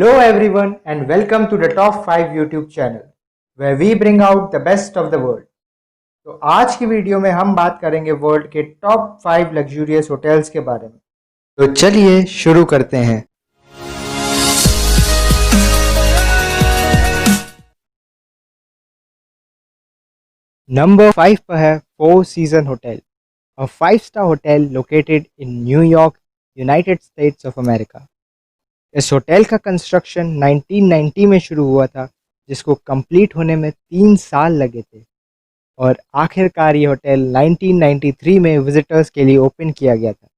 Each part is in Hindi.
Hello everyone and welcome to the Top 5 YouTube channel where we bring out the best of the world. तो आज की वीडियो में हम बात करेंगे वर्ल्ड के टॉप 5 लग्जूरियस होटल्स के बारे में। तो चलिए शुरू करते हैं। नंबर 5 पर है four season hotel, a five-star hotel located in New York, United States of America. इस होटल का कंस्ट्रक्शन 1990 में शुरू हुआ था, जिसको कंप्लीट होने में 3 साल लगे थे और आखिरकार ये होटल 1993 में विजिटर्स के लिए ओपन किया गया था।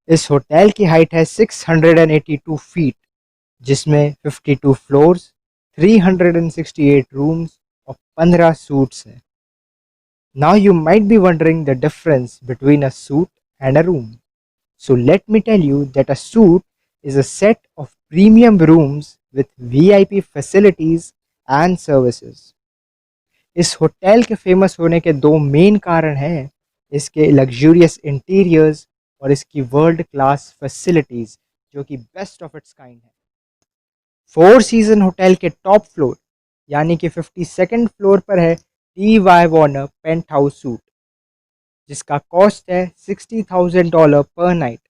इस होटल की हाइट है 682 फीट, जिसमें 52 फ्लोर्स, 368 रूम्स और 15 सूट्स हैं। Now you might be wondering the difference between a suite and a room. So let me tell you that a suite is a set of premium rooms with VIP facilities and services. इस होटल के फेमस होने के दो मेन कारण हैं, इसके लग्जूरियस इंटीरियर्स और इसकी वर्ल्ड क्लास फैसिलिटीज़ जो कि बेस्ट ऑफ इट्स काइंड है। फोर सीजन होटल के टॉप फ्लोर यानी कि 52nd फ्लोर पर है टी.वाई. वार्नर पेंट हाउस सूट, जिसका कॉस्ट है $60,000 पर नाइट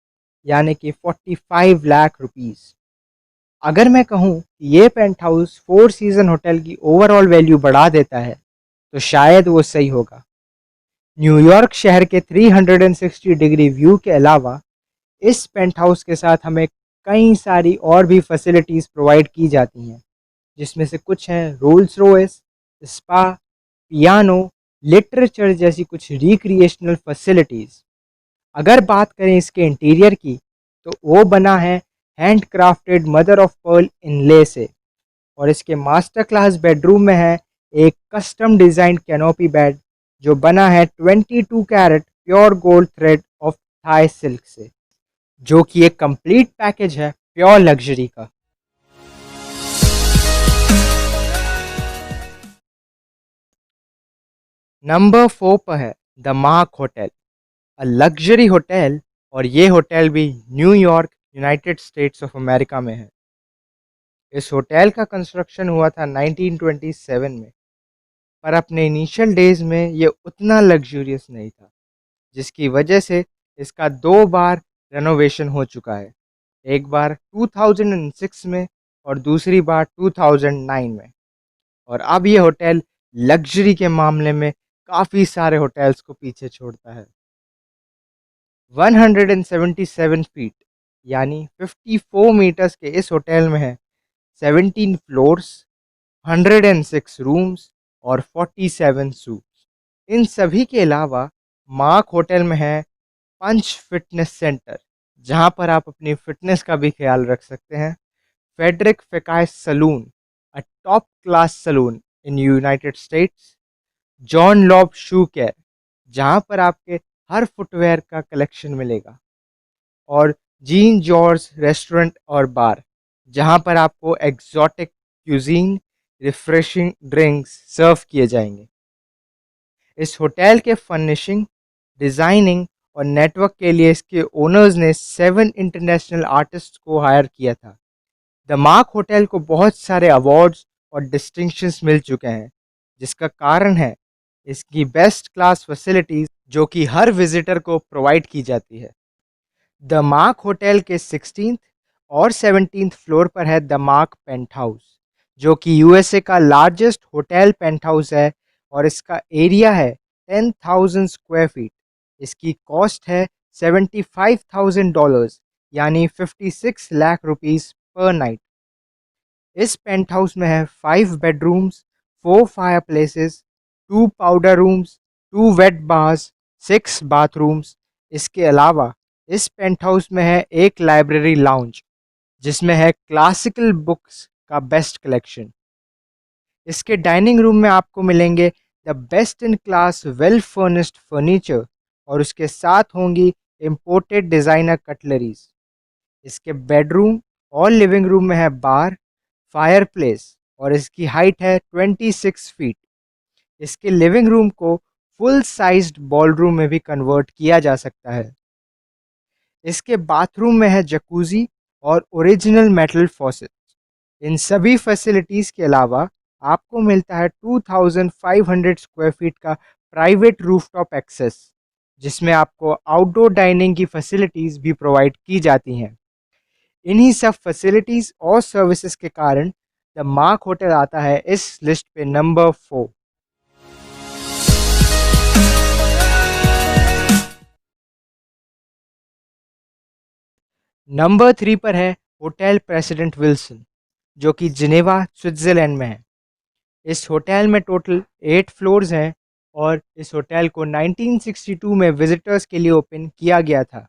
यानी कि 45 लाख रुपीज़। अगर मैं कहूँ कि ये penthouse four season hotel की ओवरऑल वैल्यू बढ़ा देता है तो शायद वो सही होगा। न्यूयॉर्क शहर के 360 डिग्री व्यू के अलावा इस पेंट हाउस के साथ हमें कई सारी और भी फैसिलिटीज़ प्रोवाइड की जाती हैं, जिसमें से कुछ हैं Rolls Royce, spa, piano, literature जैसी कुछ रिक्रिएशनल फैसिलिटीज़। अगर बात करें इसके इंटीरियर की तो वो बना है hand crafted mother of pearl inlay से, और इसके मास्टर क्लास बेडरूम में है एक कस्टम डिज़ाइन कैनोपी बेड जो बना है 22 carat pure gold thread of Thai silk से, जो कि एक कंप्लीट पैकेज है प्योर लग्जरी का। नंबर 4 पर है the Mark hotel, a luxury hotel, और ये होटल भी New York, United States of America में है। इस होटल का कंस्ट्रक्शन हुआ था 1927 में, पर अपने इनिशियल डेज में ये उतना लग्जूरियस नहीं था, जिसकी वजह से इसका 2 बार रेनोवेशन हो चुका है, एक बार 2006 में और दूसरी बार 2009 में। और अब ये होटल लग्जरी के मामले में काफ़ी सारे होटल्स को पीछे छोड़ता है। 177 फीट यानी 54 मीटर्स के इस होटल में है 17 फ्लोर्स, 106 रूम्स और 47 सूट्स। इन सभी के अलावा मार्क होटल में है पंच फिटनेस सेंटर, जहां पर आप अपनी फिटनेस का भी ख्याल रख सकते हैं, Frederic Fekkai salon, a top class salon in United States, John Lobb shoe care, जहां पर आपके हर फुटवेयर का कलेक्शन मिलेगा, और जीन जॉर्ज रेस्टोरेंट और बार, जहां पर आपको एग्जॉटिक क्यूजीन, रिफ्रेशिंग ड्रिंक्स सर्व किए जाएंगे। इस होटल के फर्निशिंग, डिज़ाइनिंग और नेटवर्क के लिए इसके ओनर्स ने 7 इंटरनेशनल आर्टिस्ट को हायर किया था। द मार्क होटल को बहुत सारे अवार्ड्स और डिस्टिंक्शंस मिल चुके हैं, जिसका कारण है इसकी बेस्ट क्लास फैसिलिटीज़ जो कि हर विजिटर को प्रोवाइड की जाती है। द मार्क होटल के 16th और 17th फ्लोर पर है द मार्क पेंट हाउस, जो कि यूएसए का लार्जेस्ट होटल पेंट हाउस है और इसका एरिया है 10,000 स्क्वायर फीट। इसकी कॉस्ट है $75,000 यानी 56 लाख रुपीस पर नाइट। इस पेंट हाउस में है 5 bedrooms, 4 fireplaces, 2 powder rooms, 2 wet bars, 6 bathrooms. इसके अलावा इस पेंट हाउस में है एक लाइब्रेरी लाउंज, जिसमें है क्लासिकल बुक्स का बेस्ट कलेक्शन। इसके डाइनिंग रूम में आपको मिलेंगे the best in class well furnished furniture, और उसके साथ होंगी इम्पोर्टेड डिज़ाइनर कटलरीज। इसके बेडरूम और लिविंग रूम में है बार, फायर प्लेस, और इसकी हाइट है 26 फीट। इसके लिविंग रूम को फुल साइज्ड बॉलरूम में भी कन्वर्ट किया जा सकता है। इसके बाथरूम में है जकूजी और ओरिजिनल मेटल फॉसेट्स। इन सभी फैसिलिटीज़ के अलावा आपको मिलता है 2500 स्क्वायर फीट का प्राइवेट रूफटॉप एक्सेस, जिसमें आपको आउटडोर डाइनिंग की फैसिलिटीज़ भी प्रोवाइड की जाती हैं। इन्हीं सब फैसिलिटीज़ और सर्विसेज के कारण द मार्क होटल आता है इस लिस्ट पे नंबर 4। नंबर 3 पर है होटल प्रेसिडेंट विल्सन, जो कि जिनेवा स्विट्ज़रलैंड में है। इस होटल में टोटल 8 फ्लोर्स हैं और इस होटल को 1962 में विजिटर्स के लिए ओपन किया गया था।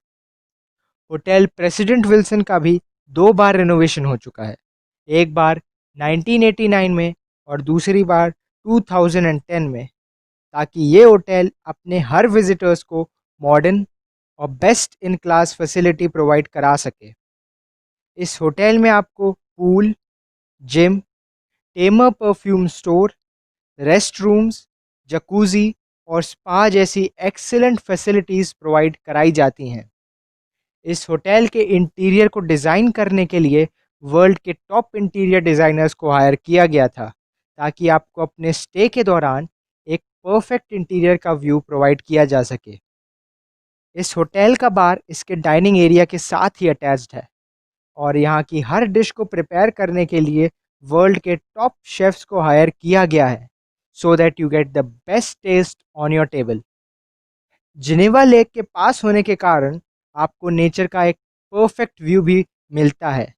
होटल प्रेसिडेंट विल्सन का भी 2 बार रेनोवेशन हो चुका है, एक बार 1989 में और दूसरी बार 2010 में, ताकि ये होटल अपने हर विजिटर्स को मॉडर्न और best in class facility provide करा सके। इस होटल में आपको pool, gym, tamer perfume store, rest rooms, jacuzzi और स्पा जैसी एक्सीलेंट फैसिलिटीज़ प्रोवाइड कराई जाती हैं। इस होटल के इंटीरियर को डिज़ाइन करने के लिए वर्ल्ड के टॉप इंटीरियर डिज़ाइनर्स को हायर किया गया था, ताकि आपको अपने स्टे के दौरान एक परफेक्ट इंटीरियर का व्यू प्रोवाइड किया जा सके। इस होटल का बार इसके डाइनिंग एरिया के साथ ही अटैच्ड है और यहाँ की हर डिश को प्रिपेयर करने के लिए वर्ल्ड के टॉप शेफ्स को हायर किया गया है, so that you get the best taste on your table. Geneva lake के पास होने के कारण आपको नेचर का एक परफेक्ट व्यू भी मिलता है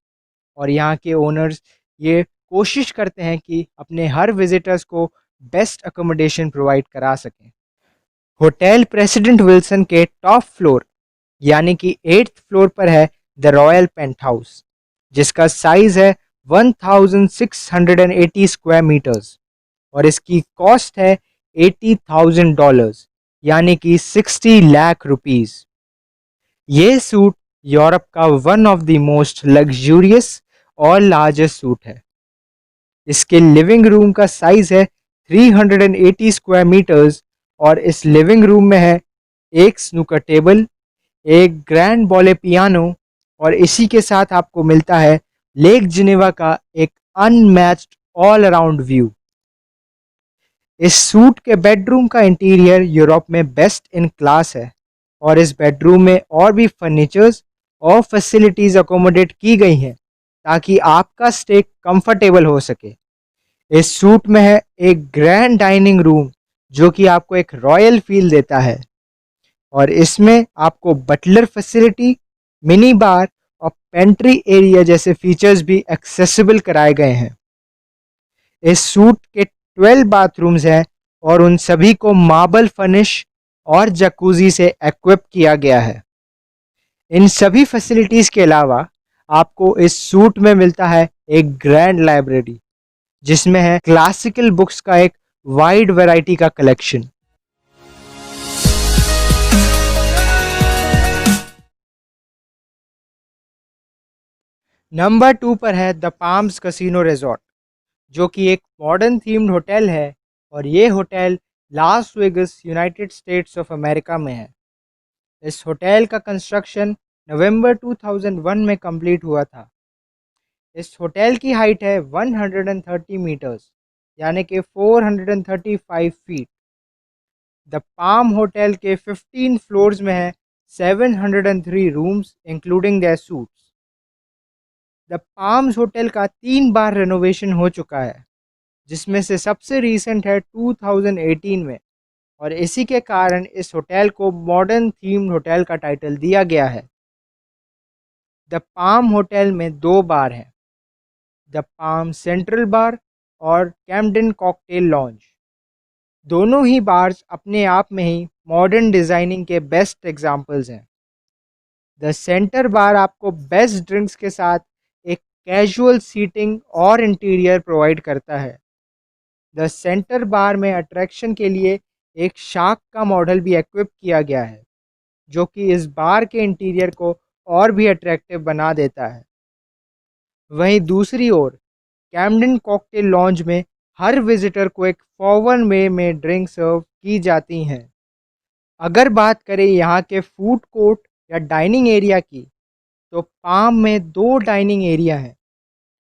और यहाँ के ओनर्स ये कोशिश करते हैं कि अपने हर विजिटर्स को बेस्ट अकोमोडेशन प्रोवाइड करा सकें। होटल प्रेसिडेंट विल्सन के टॉप फ्लोर यानी कि 8th फ्लोर पर है द रॉयल पेंट हाउस, जिसका साइज है 1680 स्क्वायर मीटर्स और इसकी कॉस्ट है $80,000 यानी कि 60 लाख रुपीस। ये सूट यूरोप का one of the most luxurious और लार्जेस्ट सूट है। इसके लिविंग रूम का साइज है 380 स्क्वायर मीटर्स और इस लिविंग रूम में है एक स्नूकर टेबल, एक ग्रैंड बॉले पियानो और इसी के साथ आपको मिलता है लेक जिनेवा का एक अनमैच्ड ऑल अराउंड व्यू। इस सूट के बेडरूम का इंटीरियर यूरोप में बेस्ट इन क्लास है और इस बेडरूम में और भी फर्नीचर्स और फैसिलिटीज अकोमोडेट की गई हैं, ताकि आपका स्टे कंफर्टेबल हो सके। इस सूट में है एक ग्रैंड डाइनिंग रूम, जो कि आपको एक रॉयल फील देता है और इसमें आपको बटलर फैसिलिटी, मिनी बार और पेंट्री एरिया जैसे फीचर्स भी एक्सेसिबल कराए गए हैं। इस सूट के 12 बाथरूम्स हैं और उन सभी को मार्बल फर्निश और जकूजी से इक्विप किया गया है। इन सभी फैसिलिटीज़ के अलावा आपको इस सूट में मिलता है एक ग्रैंड लाइब्रेरी, जिसमें है क्लासिकल बुक्स का एक वाइड वैरायटी का कलेक्शन। नंबर 2 पर है द पाम्स कैसीनो रिजॉर्ट, जो कि एक मॉडर्न थीम्ड होटल है और ये hotel Las Vegas, United States of America में है। इस होटल का कंस्ट्रक्शन नवंबर 2001 में कंप्लीट हुआ था। इस होटल की हाइट है 130 मीटर्स यानी कि 435 फीट। द पाम होटल के 15 फ्लोर्स में है 703 rooms including there suits. The palms hotel का 3 बार रेनोवेशन हो चुका है, जिसमें से सबसे रीसेंट है 2018 में और इसी के कारण इस होटल को मॉडर्न थीम्ड होटल का टाइटल दिया गया है। द पाम होटल में 2 बार हैं, द पाम सेंट्रल बार और कैम्पडन कॉकटेल लॉन्ज। दोनों ही बार्स अपने आप में ही मॉडर्न डिज़ाइनिंग के बेस्ट एग्जाम्पल्स हैं। द सेंटर बार आपको बेस्ट ड्रिंक्स के साथ एक कैजुअल सीटिंग और इंटीरियर प्रोवाइड करता है। द सेंटर बार में अट्रैक्शन के लिए एक शार्क का मॉडल भी इक्विप किया गया है, जो कि इस बार के इंटीरियर को और भी अट्रैक्टिव बना देता है। वहीं दूसरी ओर कैम्पडन कॉकटेल लॉन्ज में हर विजिटर को एक फॉर्मल वे में ड्रिंक सर्व की जाती हैं। अगर बात करें यहाँ के फूड कोर्ट या डाइनिंग एरिया की, तो पाम में दो डाइनिंग एरिया हैं,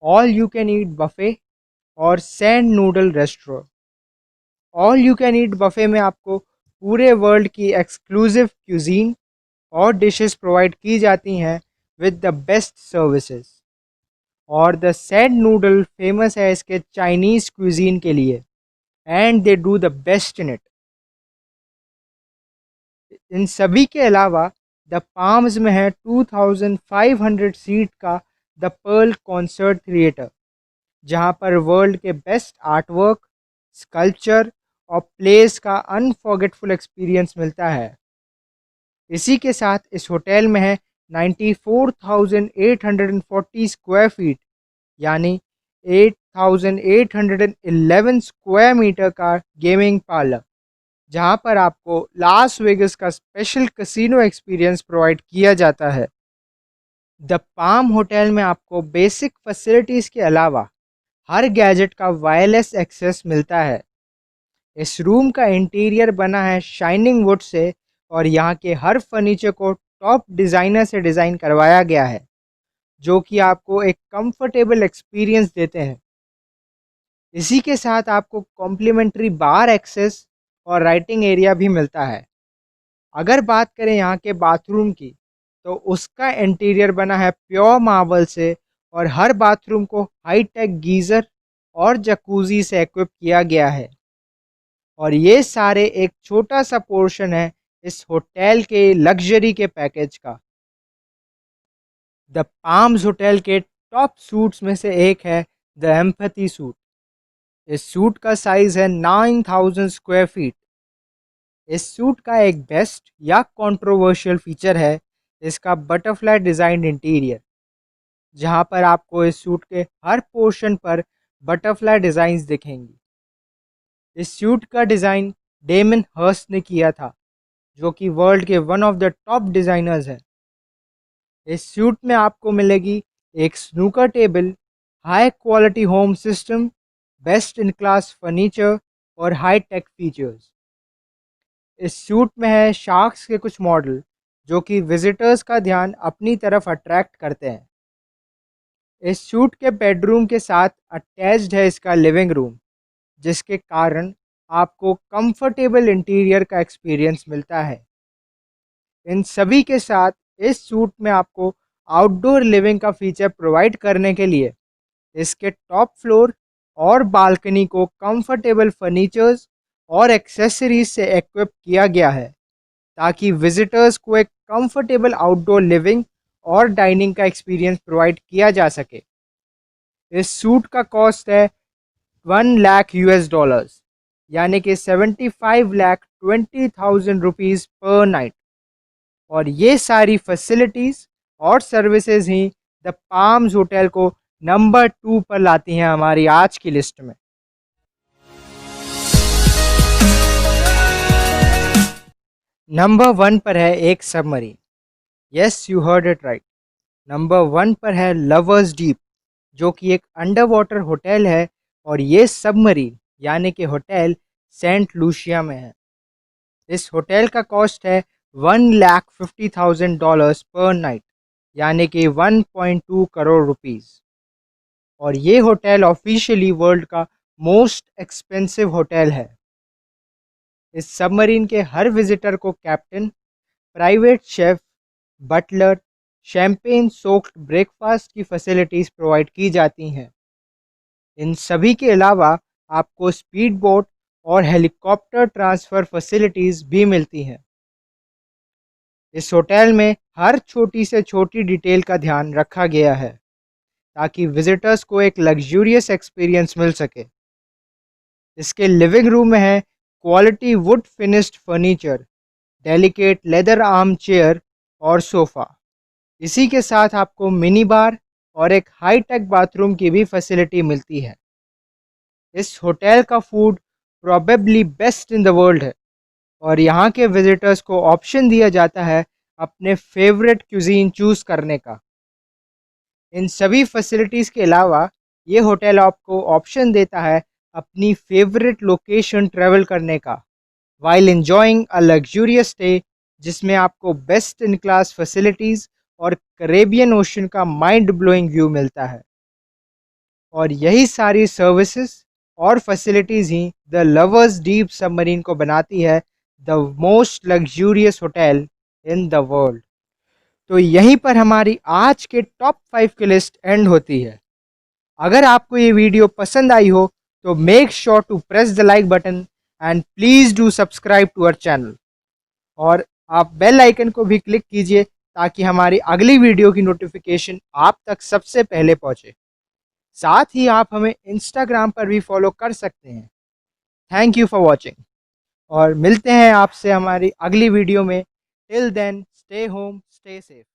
all you can eat buffet और sand noodle restaurant. All you can eat buffet में आपको पूरे वर्ल्ड की एक्सक्लूसिव क्यूजीन और डिशेस प्रोवाइड की जाती हैं विद द बेस्ट सर्विसेज। और द सैंड नूडल फेमस है इसके चाइनीज़ क्यूजीन के लिए, and they do the best in it. इन सभी के अलावा द पाम्स में है 2500 सीट का द पर्ल कॉन्सर्ट थिएटर, जहां पर वर्ल्ड के बेस्ट आर्टवर्क, स्कल्पचर और प्लेस का अनफॉरगेटफुल एक्सपीरियंस मिलता है। इसी के साथ इस होटल में है 94,840 स्क्वायर फीट, यानी 8,811 स्क्वायर मीटर का गेमिंग पार्लर, जहां पर आपको लास वेगस का स्पेशल कैसीनो एक्सपीरियंस प्रोवाइड किया जाता है। द पाम होटल में आपको बेसिक फैसिलिटीज़ के अलावा हर गैजेट का वायरलेस एक्सेस मिलता है। इस रूम का इंटीरियर बना है शाइनिंग वुड से, और यहाँ के हर फर्नीचर को टॉप डिज़ाइनर से डिज़ाइन करवाया गया है, जो कि आपको एक कंफर्टेबल एक्सपीरियंस देते हैं। इसी के साथ आपको कॉम्प्लीमेंट्री बार एक्सेस और राइटिंग एरिया भी मिलता है। अगर बात करें यहाँ के बाथरूम की, तो उसका इंटीरियर बना है प्योर मार्बल से, और हर बाथरूम को हाई टेक गीज़र और जकूज़ी से इक्विप किया गया है। और ये सारे एक छोटा सा पोर्शन है इस होटल के लग्जरी के पैकेज का। द पाम्स होटल के टॉप सूट्स में से एक है द एम्पैथी सूट। इस सूट का साइज़ है 9000 स्क्वायर फीट। इस सूट का एक बेस्ट या कंट्रोवर्शियल फीचर है इसका बटरफ्लाई डिज़ाइन इंटीरियर, जहां पर आपको इस सूट के हर पोर्शन पर बटरफ्लाई डिज़ाइंस दिखेंगी। इस सूट का डिज़ाइन डेमन हर्स्ट ने किया था, जो कि वर्ल्ड के one of the top designers हैं। इस सूट में आपको मिलेगी एक snooker table, high quality home system, best in class furniture और हाई टेक फीचर्स। इस सूट में है शार्क्स के कुछ मॉडल, जो कि विजिटर्स का ध्यान अपनी तरफ अट्रैक्ट करते हैं। इस सूट के बेडरूम के साथ अटैच्ड है इसका लिविंग रूम, जिसके कारण आपको कंफर्टेबल इंटीरियर का एक्सपीरियंस मिलता है। इन सभी के साथ इस सूट में आपको आउटडोर लिविंग का फीचर प्रोवाइड करने के लिए इसके टॉप फ्लोर और बालकनी को कंफर्टेबल फर्नीचर्स और एक्सेसरीज से इक्विप किया गया है, ताकि विजिटर्स को एक कंफर्टेबल आउटडोर लिविंग और डाइनिंग का एक्सपीरियंस प्रोवाइड किया जा सके। इस सूट का कॉस्ट है 1 लाख US डॉलर्स, यानी कि 75,20,000 रुपीज़ पर नाइट। और ये सारी फैसिलिटीज़ और services he the palms hotel को नंबर 2 पर लाती हैं हमारी आज की लिस्ट में। नंबर 1 पर है एक submarine. Yes, you heard it right. Number 1 पर है लवर्स डीप, जो कि एक अंडर वाटर होटल है, और ये सबमरीन यानी कि होटल सेंट लूसिया में है। इस होटल का कॉस्ट है $1,50,000 पर नाइट, यानी कि 1.2 करोड़ रुपीज़। और ये होटल ऑफिशियली वर्ल्ड का मोस्ट एक्सपेंसिव होटल है। इस सबमरीन के हर विजिटर को captain, private chef, butler, champagne soaked breakfast की फैसिलिटीज़ प्रोवाइड की जाती हैं। इन सभी के अलावा आपको स्पीड बोट और हेलीकॉप्टर ट्रांसफ़र फैसिलिटीज़ भी मिलती हैं। इस होटल में हर छोटी से छोटी डिटेल का ध्यान रखा गया है, ताकि विजिटर्स को एक लग्जूरियस एक्सपीरियंस मिल सके। इसके लिविंग रूम में है quality would finished furniture, delicate leather arm chair और सोफ़ा। इसी के साथ आपको मिनी बार और एक हाई टेक बाथरूम की भी फैसिलिटी मिलती है। इस होटल का food probably best in the world है, और यहाँ के विजिटर्स को ऑप्शन दिया जाता है अपने फेवरेट क्यूजीन चूज़ करने का। इन सभी फैसिलिटीज़ के अलावा ये होटल आपको ऑप्शन देता है अपनी फेवरेट लोकेशन ट्रैवल करने का, while enjoying a luxurious stay, जिसमें आपको बेस्ट इन क्लास फैसिलिटीज़ और कैरेबियन ओशन का माइंड ब्लोइंग व्यू मिलता है। और यही सारी सर्विसेज और facilities he the lovers deep submarine को बनाती है the most luxurious hotel in the world. तो यहीं पर हमारी आज के टॉप 5 की लिस्ट एंड होती है। अगर आपको ये वीडियो पसंद आई हो तो make sure to press the like button and please do subscribe to our channel. और आप बेल आइकन को भी क्लिक कीजिए ताकि हमारी अगली वीडियो की नोटिफिकेशन आप तक सबसे पहले पहुंचे। साथ ही आप हमें इंस्टाग्राम पर भी फॉलो कर सकते हैं। थैंक यू फॉर वॉचिंग और मिलते हैं आपसे हमारी अगली वीडियो में। Till then stay home stay safe.